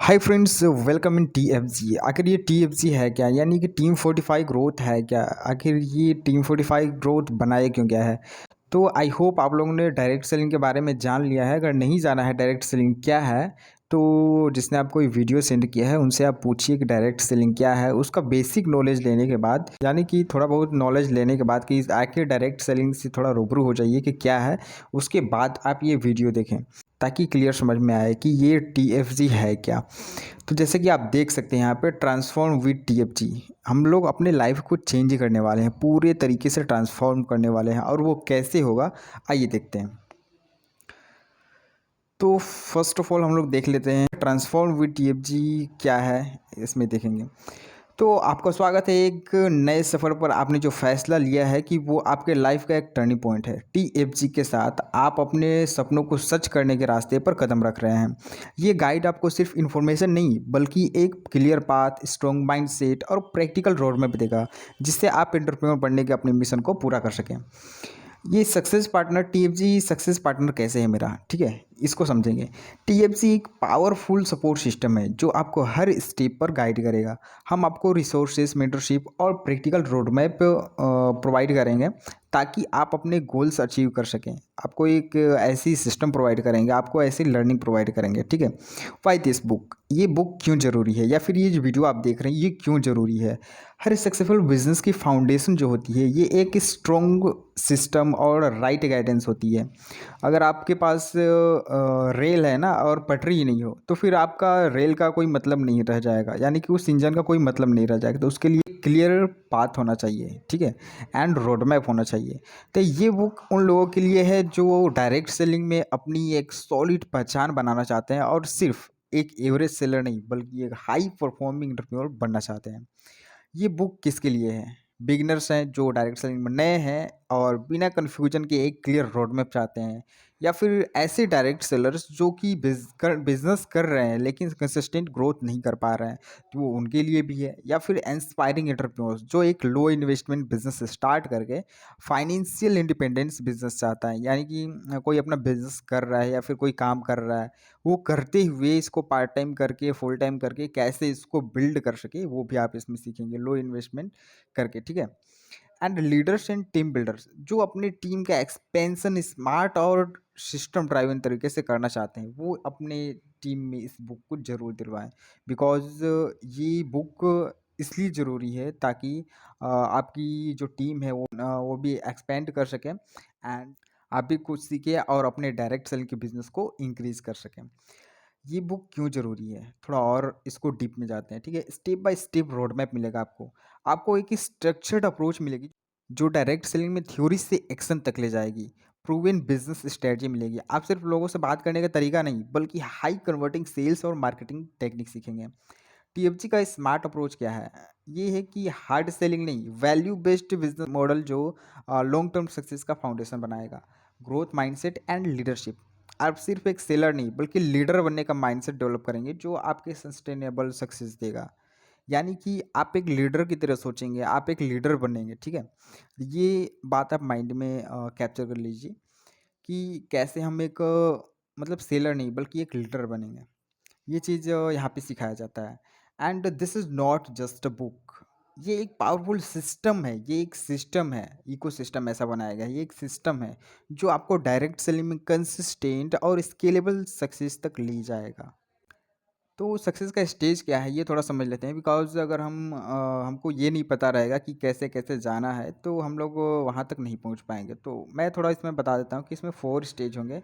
Hi friends, welcome in TFG. आखिर ये TFG है क्या? यानी कि टीम 45 ग्रोथ है क्या? आखिर ये टीम 45 ग्रोथ बनाया क्यों गया है? तो आई होप आप लोगों ने डायरेक्ट सेलिंग के बारे में जान लिया है। अगर नहीं जाना है डायरेक्ट सेलिंग क्या है, तो जिसने आपको ये वीडियो सेंड किया है उनसे आप पूछिए कि डायरेक्ट सेलिंग क्या है। उसका बेसिक नॉलेज लेने के बाद, यानी कि थोड़ा बहुत नॉलेज लेने के बाद कि आखिर डायरेक्ट सेलिंग से थोड़ा रूबरू हो जाइए कि क्या है। उसके बाद आप ये वीडियो देखें ताकि क्लियर समझ में आए कि ये टीएफजी है क्या। तो जैसे कि आप देख सकते हैं यहाँ पे ट्रांसफॉर्म विद टीएफजी, हम लोग अपने लाइफ को चेंज करने वाले हैं, पूरे तरीके से ट्रांसफॉर्म करने वाले हैं। और वो कैसे होगा, आइए देखते हैं। तो फर्स्ट ऑफ ऑल हम लोग देख लेते हैं ट्रांसफॉर्म विद टीएफजी क्या है, इसमें देखेंगे। तो आपका स्वागत है एक नए सफ़र पर। आपने जो फैसला लिया है कि वो आपके लाइफ का एक टर्निंग पॉइंट है। टीएफजी के साथ आप अपने सपनों को सच करने के रास्ते पर कदम रख रहे हैं। ये गाइड आपको सिर्फ इन्फॉर्मेशन नहीं बल्कि एक क्लियर पाथ, स्ट्रॉन्ग माइंडसेट और प्रैक्टिकल रोड मैप देगा, जिससे आप एंटरप्रेन्योर बनने के अपने मिशन को पूरा कर सकें। ये success partner, TFG success partner कैसे है मेरा, ठीक है, इसको समझेंगे। टीएफजी एक पावरफुल सपोर्ट सिस्टम है जो आपको हर स्टेप पर गाइड करेगा। हम आपको रिसोर्सेज, मेंटरशिप और प्रैक्टिकल रोड मैप प्रोवाइड करेंगे ताकि आप अपने गोल्स अचीव कर सकें। आपको एक ऐसी सिस्टम प्रोवाइड करेंगे, आपको ऐसी लर्निंग प्रोवाइड करेंगे, ठीक है। वाई दिस बुक, ये बुक क्यों ज़रूरी है, या फिर ये जो वीडियो आप देख रहे हैं ये क्यों ज़रूरी है? हर सक्सेसफुल बिजनेस की फाउंडेशन जो होती है ये एक स्ट्रॉन्ग सिस्टम और राइट गाइडेंस होती है। अगर आपके पास रेल है ना और पटरी ही नहीं हो, तो फिर आपका रेल का कोई मतलब नहीं रह जाएगा, यानी कि उस इंजन का कोई मतलब नहीं रह जाएगा। तो उसके लिए क्लियर पाथ होना चाहिए, ठीक है, एंड रोड मैप होना चाहिए। तो ये बुक उन लोगों के लिए है जो डायरेक्ट सेलिंग में अपनी एक सॉलिड पहचान बनाना चाहते हैं और सिर्फ एक एवरेज सेलर नहीं बल्कि एक हाई परफॉर्मिंग एंटरप्रेन्योर बनना चाहते हैं। ये बुक किसके लिए है? बिगिनर्स हैं जो डायरेक्ट सेलिंग में नए हैं और बिना कन्फ्यूजन के एक क्लियर रोड मैप चाहते हैं, या फिर ऐसे डायरेक्ट सेलर्स जो कि बिजनेस कर रहे हैं लेकिन कंसिस्टेंट ग्रोथ नहीं कर पा रहे हैं, तो वो उनके लिए भी है। या फिर इंस्पायरिंग एंटरप्रेन्योर्स जो एक लो इन्वेस्टमेंट बिजनेस स्टार्ट करके फाइनेंशियल इंडिपेंडेंस बिजनेस चाहता है, यानी कि कोई अपना बिजनेस कर रहा है या फिर कोई काम कर रहा है, वो करते हुए इसको पार्ट टाइम करके, फुल टाइम करके कैसे इसको बिल्ड कर सके, वो भी आप इसमें सीखेंगे लो इन्वेस्टमेंट करके, ठीक है। And leaders and team builders जो अपनी टीम का एक्सपेंशन स्मार्ट और सिस्टम ड्राइवन तरीके से करना चाहते हैं, वो अपने टीम में इस बुक को ज़रूर दिलवाएं। बिकॉज ये बुक इसलिए ज़रूरी है ताकि आपकी जो टीम है वो भी एक्सपेंड कर सकें एंड आप भी कुछ सीखें और अपने डायरेक्ट सेलिंग के बिजनेस को इंक्रीज कर सकें। ये बुक क्यों ज़रूरी है, थोड़ा और इसको डीप में जाते हैं, ठीक है। Step by step road map मिलेगा आपको। आपको एक स्ट्रक्चर्ड अप्रोच मिलेगी जो डायरेक्ट सेलिंग में थ्योरी से एक्शन तक ले जाएगी। प्रूवन बिजनेस स्ट्रेटजी मिलेगी। आप सिर्फ लोगों से बात करने का तरीका नहीं बल्कि हाई कन्वर्टिंग सेल्स और मार्केटिंग टेक्निक सीखेंगे। टीएफजी का स्मार्ट अप्रोच क्या है? ये है कि हार्ड सेलिंग नहीं, वैल्यू बेस्ड बिजनेस मॉडल जो लॉन्ग टर्म सक्सेस का फाउंडेशन बनाएगा। ग्रोथ माइंडसेट एंड लीडरशिप, आप सिर्फ एक सेलर नहीं बल्कि लीडर बनने का माइंडसेट डेवलप करेंगे जो आपके सस्टेनेबल सक्सेस देगा। यानी कि आप एक लीडर की तरह सोचेंगे, आप एक लीडर बनेंगे, ठीक है। ये बात आप माइंड में कैप्चर कर लीजिए कि कैसे हम एक मतलब सेलर नहीं बल्कि एक लीडर बनेंगे। ये चीज़ यहाँ पे सिखाया जाता है। And this is not just a book, ये एक पावरफुल सिस्टम है, ये एक सिस्टम है, इकोसिस्टम ऐसा बनाया गया है। ये एक सिस्टम है जो आपको डायरेक्ट सेलिंग में कंसिस्टेंट और स्केलेबल सक्सेस तक ले जाएगा। तो सक्सेस का स्टेज क्या है ये थोड़ा समझ लेते हैं। बिकॉज अगर हमको ये नहीं पता रहेगा कि कैसे कैसे जाना है तो हम लोग वहाँ तक नहीं पहुँच पाएंगे। तो मैं थोड़ा इसमें बता देता हूँ कि इसमें 4 स्टेज होंगे।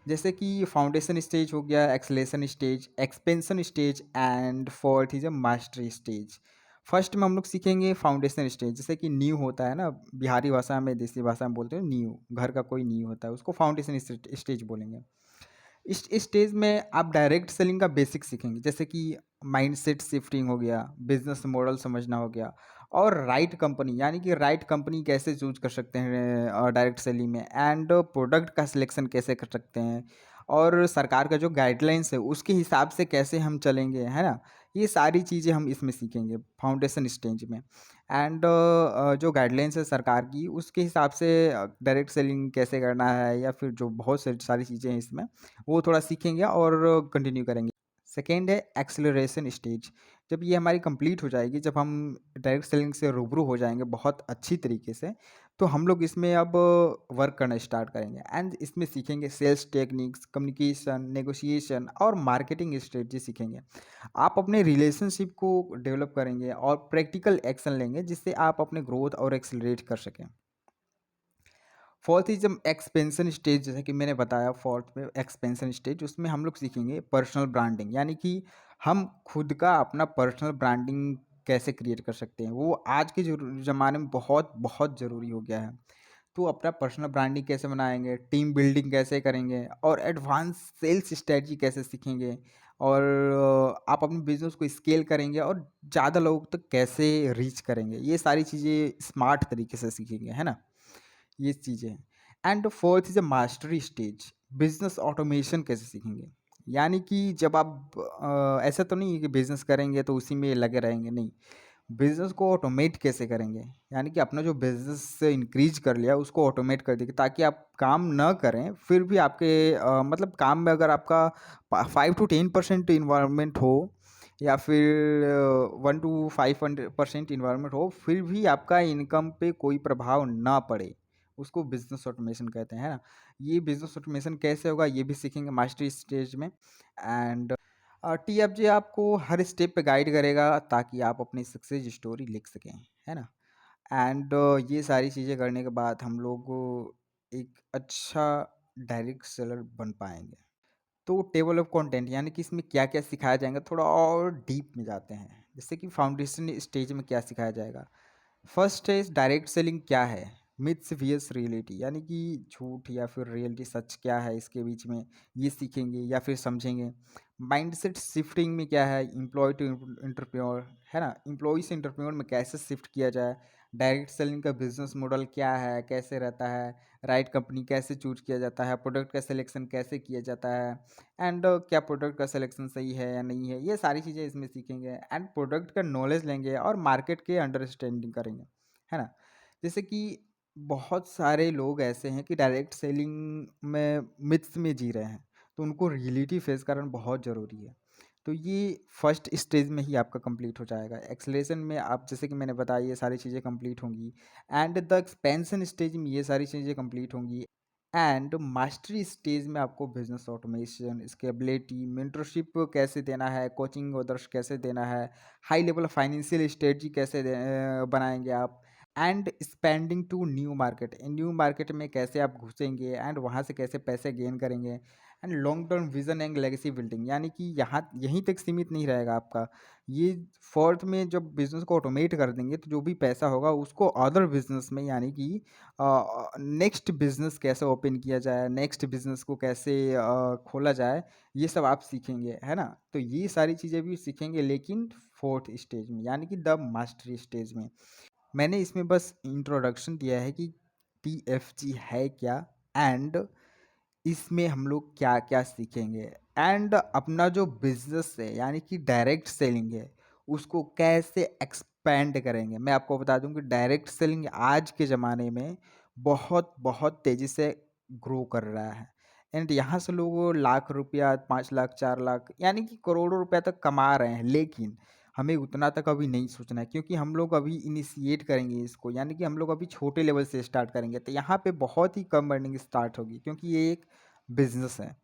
जैसे कि फाउंडेशन स्टेज हो गया, acceleration stage, expansion stage and fourth is a mastery stage. First में हम लोग सीखेंगे फाउंडेशन स्टेज। जैसे कि नींव होता है ना, बिहारी भाषा में, देसी भाषा में बोलते हैं नींव, घर का कोई नींव होता है, उसको फाउंडेशन स्टेज बोलेंगे। इस स्टेज में आप डायरेक्ट सेलिंग का बेसिक सीखेंगे, जैसे कि माइंडसेट शिफ्टिंग हो गया, बिजनेस मॉडल समझना हो गया, और राइट कंपनी, यानी कि राइट कंपनी कैसे चूज कर सकते हैं डायरेक्ट सेलिंग में, एंड प्रोडक्ट का सिलेक्शन कैसे कर सकते हैं, और सरकार का जो गाइडलाइंस है उसके हिसाब से कैसे हम चलेंगे, है ना। ये सारी चीज़ें हम इसमें सीखेंगे फाउंडेशन स्टेज में। एंड जो गाइडलाइंस है सरकार की उसके हिसाब से डायरेक्ट सेलिंग कैसे करना है, या फिर जो बहुत सारी सारी चीज़ें हैं इसमें, वो थोड़ा सीखेंगे और कंटिन्यू करेंगे सेकेंड है एक्सेलरेशन स्टेज। जब ये हमारी कंप्लीट हो जाएगी, जब हम डायरेक्ट सेलिंग से रूबरू हो जाएंगे बहुत अच्छी तरीके से, तो हम लोग इसमें अब वर्क करना स्टार्ट करेंगे एंड इसमें सीखेंगे सेल्स टेक्निक्स, कम्युनिकेशन, नेगोशिएशन और मार्केटिंग स्ट्रेटजी सीखेंगे। आप अपने रिलेशनशिप को डेवलप करेंगे और प्रैक्टिकल एक्शन लेंगे जिससे आप अपने ग्रोथ और एक्सेलरेट कर सकें। फोर्थ इज एक्सपेंशन स्टेज, जैसे कि मैंने बताया फोर्थ में एक्सपेंशन स्टेज, उसमें हम लोग सीखेंगे पर्सनल ब्रांडिंग, यानी कि हम खुद का अपना पर्सनल ब्रांडिंग कैसे क्रिएट कर सकते हैं। वो आज के ज़माने में बहुत बहुत ज़रूरी हो गया है। तो अपना पर्सनल ब्रांडिंग कैसे बनाएंगे, टीम बिल्डिंग कैसे करेंगे और एडवांस सेल्स स्ट्रेटजी कैसे सीखेंगे, और आप अपने बिजनेस को स्केल करेंगे और ज़्यादा लोगों तक कैसे रीच करेंगे, ये सारी चीज़ें स्मार्ट तरीके से सीखेंगे, है ना। ये चीज़ें हैं। And fourth is a mastery stage, business automation कैसे सीखेंगे। यानी कि जब आप ऐसा तो नहीं है कि बिजनेस करेंगे तो उसी में लगे रहेंगे, नहीं, बिजनेस को ऑटोमेट कैसे करेंगे, यानी कि अपना जो बिजनेस से इंक्रीज कर लिया उसको ऑटोमेट कर देंगे ताकि आप काम न करें फिर भी आपके मतलब काम में अगर आपका 5 to 10% इन्वायरमेंट हो या फिर 1 to 5% इन्वायरमेंट हो, फिर भी आपका इनकम पे कोई प्रभाव ना पड़े, उसको बिजनेस ऑटोमेशन कहते हैं, है ना। ये बिजनेस ऑटोमेशन कैसे होगा ये भी सीखेंगे मास्टरी स्टेज में। एंड टीएफजे आपको हर स्टेप पे गाइड करेगा ताकि आप अपनी सक्सेस स्टोरी लिख सकें, है ना। एंड ये सारी चीज़ें करने के बाद हम लोग एक अच्छा डायरेक्ट सेलर बन पाएंगे। तो टेबल ऑफ कंटेंट, यानी कि इसमें क्या क्या सिखाया जाएगा, थोड़ा और डीप में जाते हैं। जैसे कि फाउंडेशन स्टेज में क्या सिखाया जाएगा। फर्स्ट है डायरेक्ट सेलिंग क्या है, मिथ्स वीएस रियलिटी, यानी कि झूठ या फिर रियलिटी, सच क्या है इसके बीच में, ये सीखेंगे या फिर समझेंगे। माइंडसेट शिफ्टिंग में क्या है, एम्प्लॉय टू इंटरप्रेन्योर, है ना, एम्प्लॉय से इंटरप्रेन्योर में कैसे शिफ्ट किया जाए। डायरेक्ट सेलिंग का बिजनेस मॉडल क्या है, कैसे रहता है, राइट कंपनी कैसे चूज किया जाता है, प्रोडक्ट का सिलेक्शन कैसे किया जाता है, एंड क्या प्रोडक्ट का सिलेक्शन सही है या नहीं है, ये सारी चीज़ें इसमें सीखेंगे। एंड प्रोडक्ट का नॉलेज लेंगे और मार्केट के अंडरस्टैंडिंग करेंगे, है ना। जैसे कि बहुत सारे लोग ऐसे हैं कि डायरेक्ट सेलिंग में मिथ्स में जी रहे हैं, तो उनको रियलिटी फेस करना बहुत ज़रूरी है। तो ये फर्स्ट स्टेज में ही आपका कंप्लीट हो जाएगा। एक्सेलेरेशन में आप, जैसे कि मैंने बताया, ये सारी चीज़ें कंप्लीट होंगी। एंड द एक्सपेंशन स्टेज में ये सारी चीज़ें कंप्लीट होंगी। एंड मास्टरी स्टेज में आपको बिजनेस ऑटोमेशन, स्केलेबिलिटी, मेंटरशिप कैसे देना है, कोचिंग अदर्स कैसे देना है, हाई लेवल फाइनेंशियल स्ट्रेटजी कैसे बनाएंगे आप, and spending to new market, new market में कैसे आप घुसेंगे एंड वहाँ से कैसे पैसे गेन करेंगे। And long term vision and legacy building, यानी कि यहाँ यहीं तक सीमित नहीं रहेगा आपका। ये फोर्थ में जब बिजनेस को ऑटोमेट कर देंगे तो जो भी पैसा होगा उसको अदर बिजनेस में, यानी कि नेक्स्ट बिजनेस कैसे ओपन किया जाए, नेक्स्ट बिजनेस को कैसे खोला जाए, ये सब आप सीखेंगे, है ना। तो ये सारी चीज़ें भी सीखेंगे, लेकिन फोर्थ स्टेज में, यानी कि द मास्टरी स्टेज में। मैंने इसमें बस इंट्रोडक्शन दिया है कि टीएफजी है क्या, एंड इसमें हम लोग क्या क्या सीखेंगे, एंड अपना जो बिजनेस है यानी कि डायरेक्ट सेलिंग है उसको कैसे एक्सपेंड करेंगे। मैं आपको बता दूं कि डायरेक्ट सेलिंग आज के ज़माने में बहुत बहुत तेज़ी से ग्रो कर रहा है। एंड यहाँ से लोग लाख रुपया, 5 लाख, 4 लाख, यानी कि करोड़ों रुपया तक कमा रहे हैं, लेकिन हमें उतना तक अभी नहीं सोचना है क्योंकि हम लोग अभी इनिशिएट करेंगे इसको, यानी कि हम लोग अभी छोटे लेवल से स्टार्ट करेंगे। तो यहाँ पे बहुत ही कम अर्निंग स्टार्ट होगी क्योंकि ये एक बिजनेस है।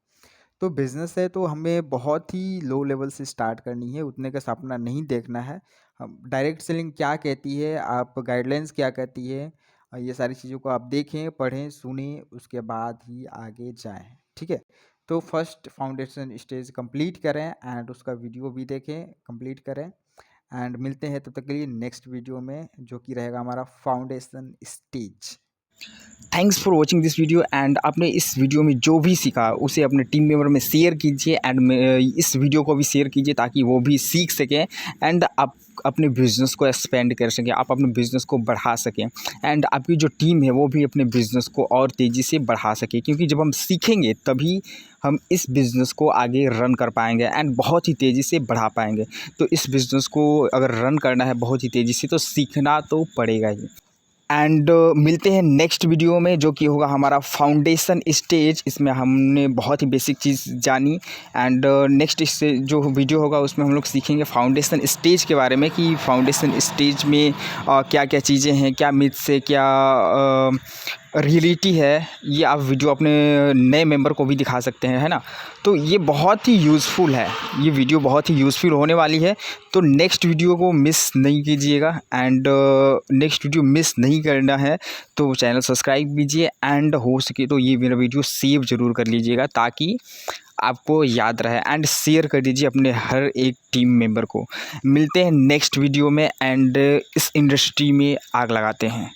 तो बिजनेस है तो हमें बहुत ही लो लेवल से स्टार्ट करनी है, उतने का सपना नहीं देखना है। हम डायरेक्ट सेलिंग क्या कहती है, आप गाइडलाइंस क्या कहती है, ये सारी चीज़ों को आप देखें, पढ़ें, सुनें, उसके बाद ही आगे जाएं, ठीक है। तो फर्स्ट फाउंडेशन स्टेज कंप्लीट करें एंड उसका वीडियो भी देखें, कंप्लीट करें। एंड मिलते हैं तब तक के लिए नेक्स्ट वीडियो में, जो कि रहेगा हमारा foundation stage. Thanks for watching this video. And आपने इस वीडियो में जो भी सीखा उसे अपने टीम मेंबर में शेयर कीजिए एंड इस वीडियो को भी शेयर कीजिए ताकि वो भी सीख सकें एंड आप अपने बिज़नेस को एक्सपेंड कर सकें, आप अपने बिज़नेस को बढ़ा सकें एंड आपकी जो टीम है वो भी अपने बिज़नेस को और तेज़ी से बढ़ा सके, क्योंकि जब हम सीखेंगे तभी हम इस बिज़नेस को आगे रन कर पाएंगे एंड बहुत ही तेज़ी से बढ़ा पाएंगे। तो इस बिज़नेस को अगर रन करना है बहुत ही तेज़ी से तो सीखना तो पड़ेगा ही। एंड मिलते हैं नेक्स्ट वीडियो में, जो कि होगा हमारा फाउंडेशन स्टेज। इसमें हमने बहुत ही बेसिक चीज़ जानी एंड नेक्स्ट इससे जो वीडियो होगा उसमें हम लोग सीखेंगे फाउंडेशन स्टेज के बारे में, कि फाउंडेशन स्टेज में क्या क्या चीज़ें हैं, क्या मिथ्स है, क्या रियलिटी है। ये आप वीडियो अपने नए मेंबर को भी दिखा सकते हैं, है ना। तो ये बहुत ही यूज़फुल है, ये वीडियो बहुत ही यूज़फुल होने वाली है। तो नेक्स्ट वीडियो को मिस नहीं कीजिएगा एंड नेक्स्ट वीडियो मिस नहीं करना है तो चैनल सब्सक्राइब कीजिए एंड हो सके तो ये मेरा वीडियो सेव ज़रूर कर लीजिएगा ताकि आपको याद रहे, एंड शेयर कर दीजिए अपने हर एक टीम मेंबर को। मिलते हैं नेक्स्ट वीडियो में एंड इस इंडस्ट्री में आग लगाते हैं।